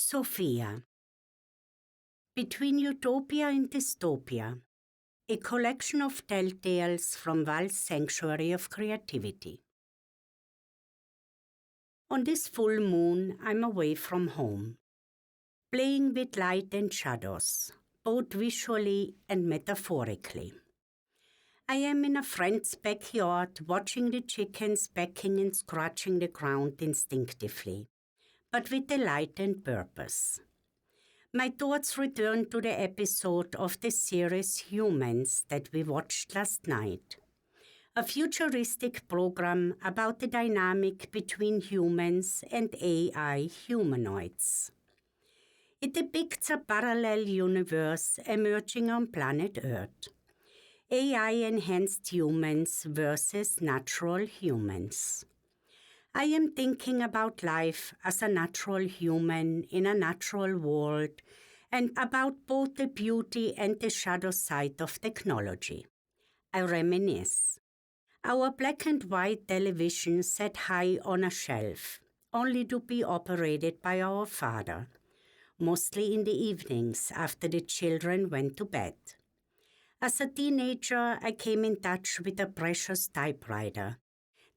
Sophia. Between Utopia and Dystopia, a collection of telltales from Val's Sanctuary of Creativity. On this full moon, I'm away from home, playing with light and shadows, both visually and metaphorically. I am in a friend's backyard watching the chickens pecking and scratching the ground instinctively, but with a light and purpose. My thoughts return to the episode of the series Humans that we watched last night, a futuristic program about the dynamic between humans and AI humanoids. It depicts a parallel universe emerging on planet Earth. AI-enhanced humans versus natural humans. I am thinking about life as a natural human in a natural world and about both the beauty and the shadow side of technology. I reminisce. Our black and white television sat high on a shelf, only to be operated by our father, mostly in the evenings after the children went to bed. As a teenager, I came in touch with a precious typewriter,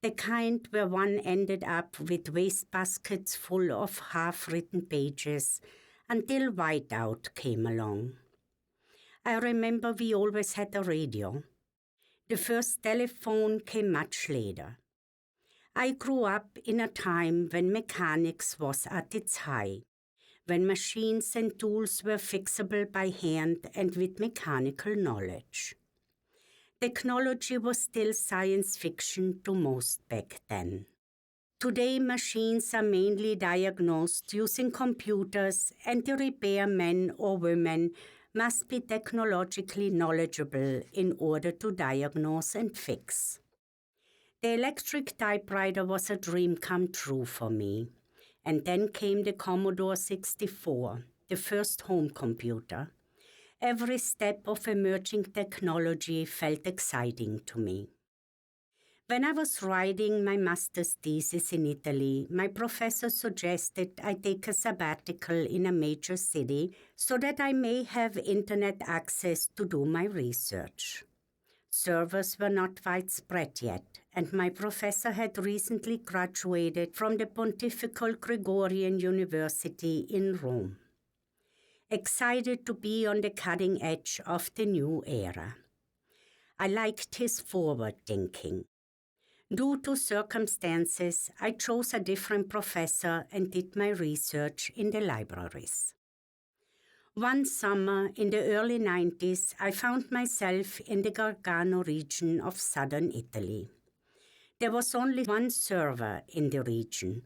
the kind where one ended up with wastebaskets full of half-written pages until whiteout came along. I remember we always had a radio. The first telephone came much later. I grew up in a time when mechanics was at its high, when machines and tools were fixable by hand and with mechanical knowledge. Technology was still science fiction to most back then. Today, machines are mainly diagnosed using computers, and the repairmen or women must be technologically knowledgeable in order to diagnose and fix. The electric typewriter was a dream come true for me. And then came the Commodore 64, the first home computer. Every step of emerging technology felt exciting to me. When I was writing my master's thesis in Italy, my professor suggested I take a sabbatical in a major city so that I may have internet access to do my research. Servers were not widespread yet, and my professor had recently graduated from the Pontifical Gregorian University in Rome. Excited to be on the cutting edge of the new era. I liked his forward thinking. Due to circumstances, I chose a different professor and did my research in the libraries. One summer in the early 90s, I found myself in the Gargano region of southern Italy. There was only one server in the region,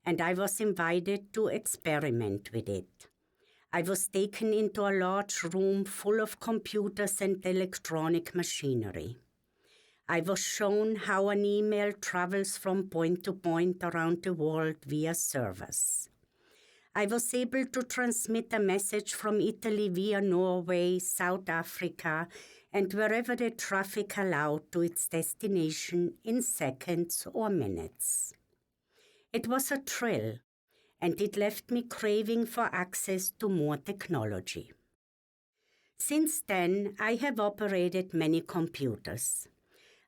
and I was invited to experiment with it. I was taken into a large room full of computers and electronic machinery. I was shown how an email travels from point to point around the world via servers. I was able to transmit a message from Italy via Norway, South Africa, and wherever the traffic allowed to its destination in seconds or minutes. It was a thrill, and it left me craving for access to more technology. Since then, I have operated many computers.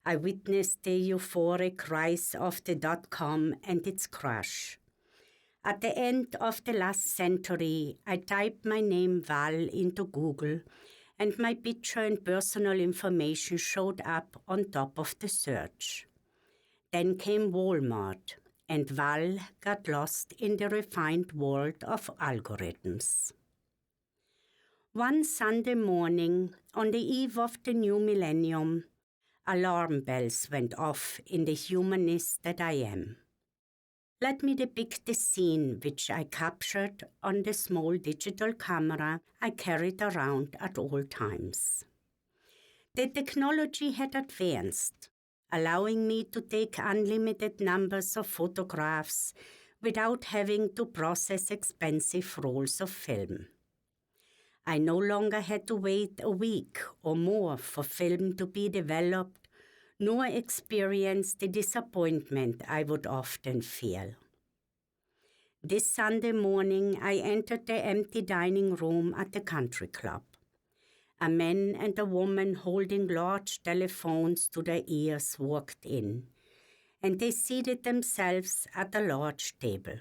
I witnessed the euphoric rise of the dot-com and its crash. At the end of the last century, I typed my name Val into Google, and my picture and personal information showed up on top of the search. Then came Walmart, and Val got lost in the refined world of algorithms. One Sunday morning, on the eve of the new millennium, alarm bells went off in the humanist that I am. Let me depict the scene which I captured on the small digital camera I carried around at all times. The technology had advanced, allowing me to take unlimited numbers of photographs without having to process expensive rolls of film. I no longer had to wait a week or more for film to be developed, nor experience the disappointment I would often feel. This Sunday morning, I entered the empty dining room at the country club. A man and a woman holding large telephones to their ears walked in, and they seated themselves at a large table.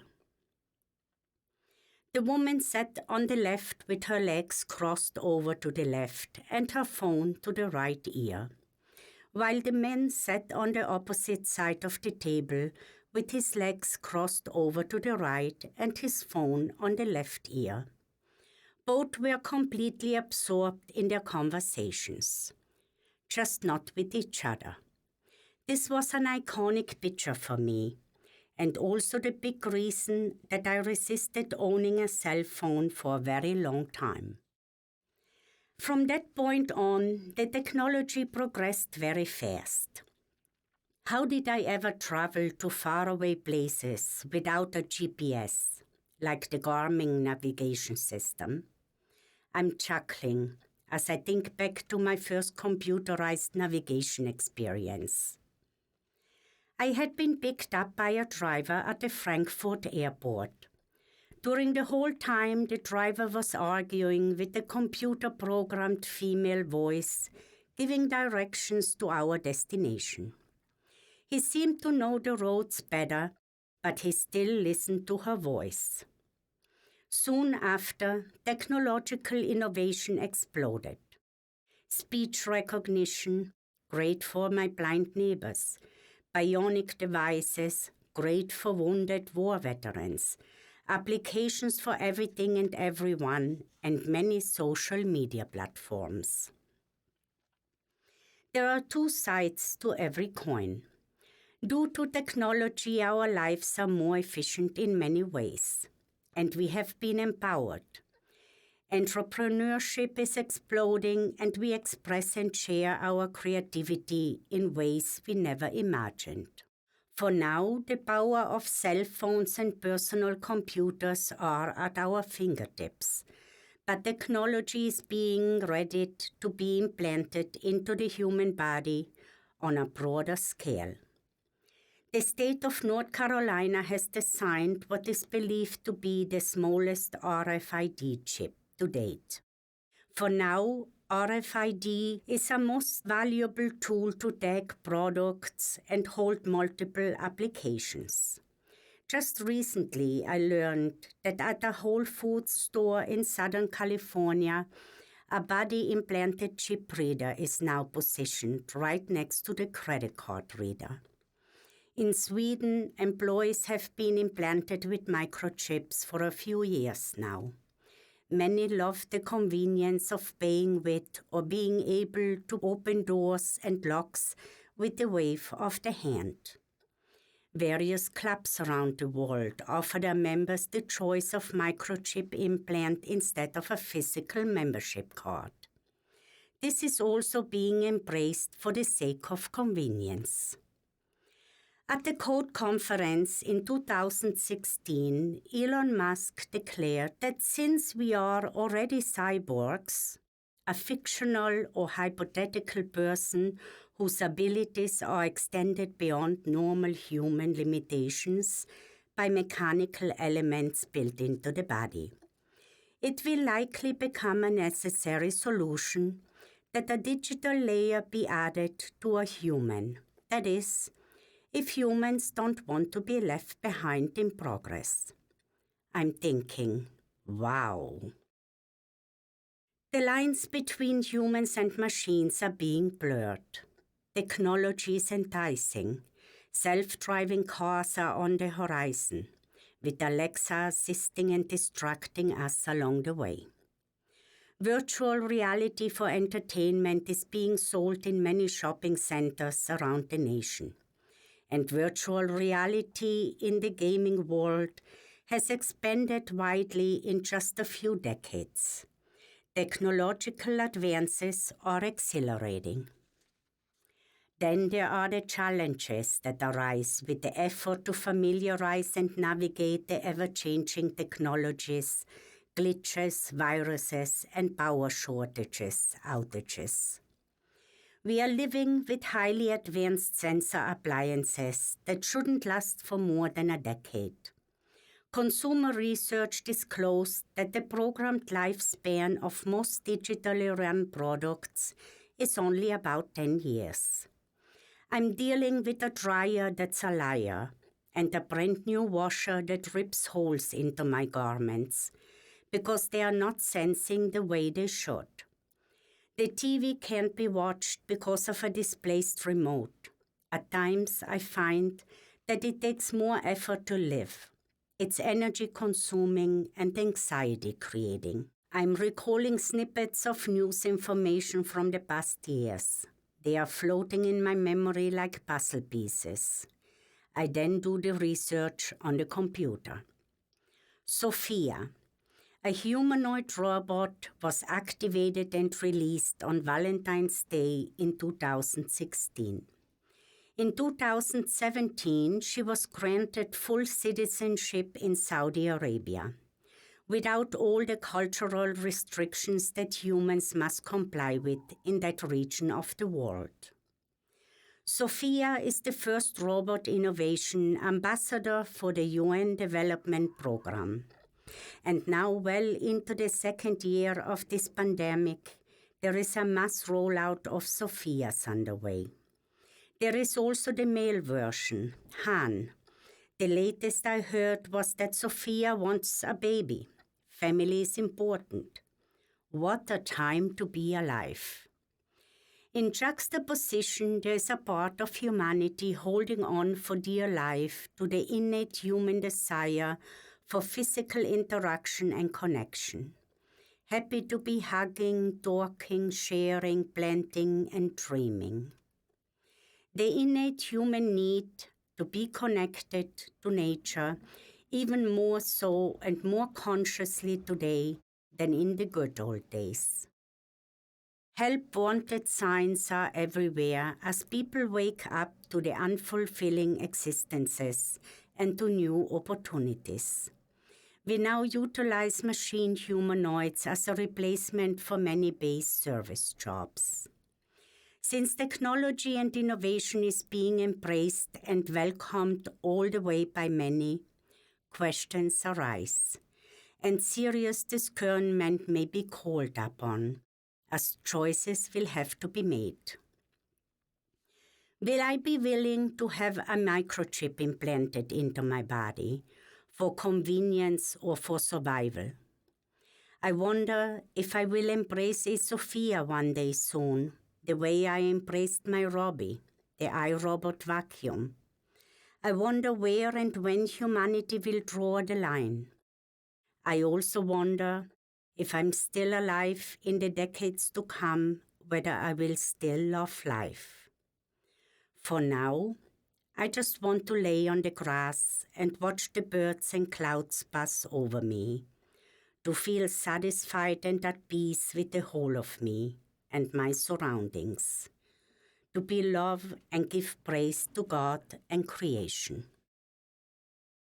The woman sat on the left with her legs crossed over to the left and her phone to the right ear, while the man sat on the opposite side of the table with his legs crossed over to the right and his phone on the left ear. Both were completely absorbed in their conversations, just not with each other. This was an iconic picture for me, and also the big reason that I resisted owning a cell phone for a very long time. From that point on, the technology progressed very fast. How did I ever travel to faraway places without a GPS, like the Garmin navigation system? I'm chuckling as I think back to my first computerized navigation experience. I had been picked up by a driver at the Frankfurt airport. During the whole time, the driver was arguing with the computer-programmed female voice, giving directions to our destination. He seemed to know the roads better, but he still listened to her voice. Soon after, technological innovation exploded. Speech recognition, great for my blind neighbors. Bionic devices, great for wounded war veterans. Applications for everything and everyone, and many social media platforms. There are two sides to every coin. Due to technology, our lives are more efficient in many ways, and we have been empowered. Entrepreneurship is exploding, and we express and share our creativity in ways we never imagined. For now, the power of cell phones and personal computers are at our fingertips, but technology is being readied to be implanted into the human body on a broader scale. The state of North Carolina has designed what is believed to be the smallest RFID chip to date. For now, RFID is a most valuable tool to tag products and hold multiple applications. Just recently, I learned that at a Whole Foods store in Southern California, a body-implanted chip reader is now positioned right next to the credit card reader. In Sweden, employees have been implanted with microchips for a few years now. Many love the convenience of paying with or being able to open doors and locks with the wave of the hand. Various clubs around the world offer their members the choice of microchip implant instead of a physical membership card. This is also being embraced for the sake of convenience. At the Code Conference in 2016, Elon Musk declared that since we are already cyborgs, a fictional or hypothetical person whose abilities are extended beyond normal human limitations by mechanical elements built into the body, it will likely become a necessary solution that a digital layer be added to a human, that is, if humans don't want to be left behind in progress. I'm thinking, wow. The lines between humans and machines are being blurred. Technology is enticing. Self-driving cars are on the horizon, with Alexa assisting and distracting us along the way. Virtual reality for entertainment is being sold in many shopping centers around the nation. And virtual reality in the gaming world has expanded widely in just a few decades. Technological advances are accelerating. Then there are the challenges that arise with the effort to familiarize and navigate the ever-changing technologies, glitches, viruses, and power shortages, outages. We are living with highly advanced sensor appliances that shouldn't last for more than a decade. Consumer research disclosed that the programmed lifespan of most digitally run products is only about 10 years. I'm dealing with a dryer that's a liar and a brand new washer that rips holes into my garments because they are not sensing the way they should. The TV can't be watched because of a displaced remote. At times, I find that it takes more effort to live. It's energy consuming and anxiety creating. I'm recalling snippets of news information from the past years. They are floating in my memory like puzzle pieces. I then do the research on the computer. Sophia, a humanoid robot, was activated and released on Valentine's Day in 2016. In 2017, she was granted full citizenship in Saudi Arabia, without all the cultural restrictions that humans must comply with in that region of the world. Sophia is the first robot innovation ambassador for the UN Development Programme. And now, well into the second year of this pandemic, there is a mass rollout of Sophias underway. There is also the male version, Han. The latest I heard was that Sophia wants a baby. Family is important. What a time to be alive. In juxtaposition, there is a part of humanity holding on for dear life to the innate human desire for physical interaction and connection. Happy to be hugging, talking, sharing, planting, and dreaming. The innate human need to be connected to nature, even more so and more consciously today than in the good old days. Help-wanted signs are everywhere as people wake up to the unfulfilling existences and to new opportunities. We now utilize machine humanoids as a replacement for many base service jobs. Since technology and innovation is being embraced and welcomed all the way by many, questions arise, and serious discernment may be called upon, as choices will have to be made. Will I be willing to have a microchip implanted into my body for convenience or for survival? I wonder if I will embrace a Sophia one day soon, the way I embraced my Robbie, the iRobot vacuum. I wonder where and when humanity will draw the line. I also wonder if I'm still alive in the decades to come, whether I will still love life. For now, I just want to lay on the grass and watch the birds and clouds pass over me, to feel satisfied and at peace with the whole of me and my surroundings, to be love and give praise to God and creation.